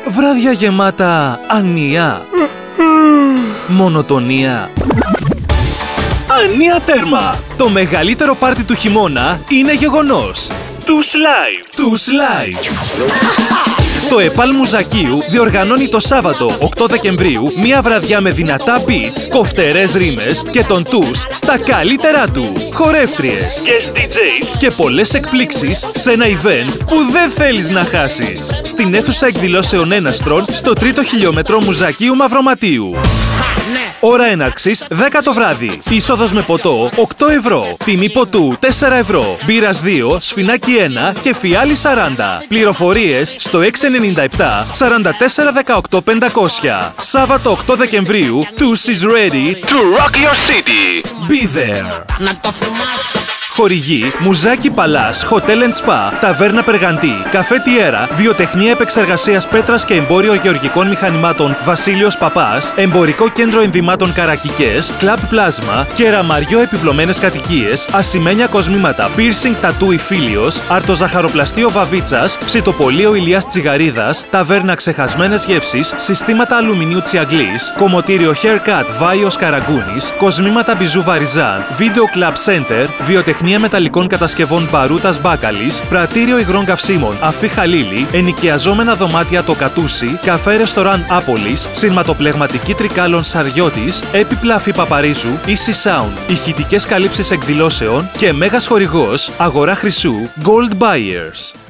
Βράδια γεμάτα ανία. Μονοτονία. Ανία τέρμα! Το μεγαλύτερο πάρτι του χειμώνα είναι γεγονός. Τους Live! Το ΕΠΑΛ Μουζακίου διοργανώνει το Σάββατο 8 Δεκεμβρίου μία βραδιά με δυνατά beats, κοφτερές ρήμες και τον Τους στα καλύτερά του. Χορεύτριες, guest DJs και πολλές εκπλήξεις σε ένα event που δεν θέλεις να χάσεις. Στην αίθουσα εκδηλώσεων Έναστρων στο 3ο χιλιόμετρο Μουζακίου Μαυροματίου. Ώρα έναρξης 10 το βράδυ. Είσοδος με ποτό 8 ευρώ. Τιμή ποτού 4 ευρώ. Μπύρας 2, σφινάκι 1 και φιάλι 40. Πληροφορίες στο 697 44 18 500. Σάββατο 8 Δεκεμβρίου, Tous is ready to rock your city. Be there. Χορηγοί Μουζάκι Παλάς, Hotel and Spa, Ταβέρνα Περγαντή, Καφέ Τιέρα, Βιοτεχνία Επεξεργασίας Πέτρας και Εμπόριο Γεωργικών Μηχανημάτων Βασίλειος Παπάς, Εμπορικό Κέντρο Ενδυμάτων Καρακικές, Κλαμπ Πλάσμα, Κεραμαριό Επιπλωμένες Κατοικίες, Ασημένια Κοσμήματα, Piercing Τατούι Φίλιος, Αρτοζαχαροπλαστείο Βαβίτσας, Ψητοπολείο Ηλιάς Τσιγαρίδας, Ταβέρνα Ξεχασμένες Γεύσεις, Συστήματα Αλουμινίου Τσιαγκλής, Κομμωτήριο Haircut Βάιος Καραγκούνης, Κοσμήματα Μπιζού Βαριζάν, Video Club Center, Βιοτεχνία μεταλλικών κατασκευών Μπαρούτας Μπάκαλης, Πρατήριο υγρών καυσίμων Αφή Χαλίλη, ενοικιαζόμενα δωμάτια Το Κατούσι, καφέ ρεστοράν Άπολης, σειρματοπλεγματική Τρικάλων Σαριώτης, έπιπλα Αφή Παπαρίζου, Easy Sound, ηχητικές καλύψεις εκδηλώσεων και μέγας χορηγός Αγορά Χρυσού Gold Buyers.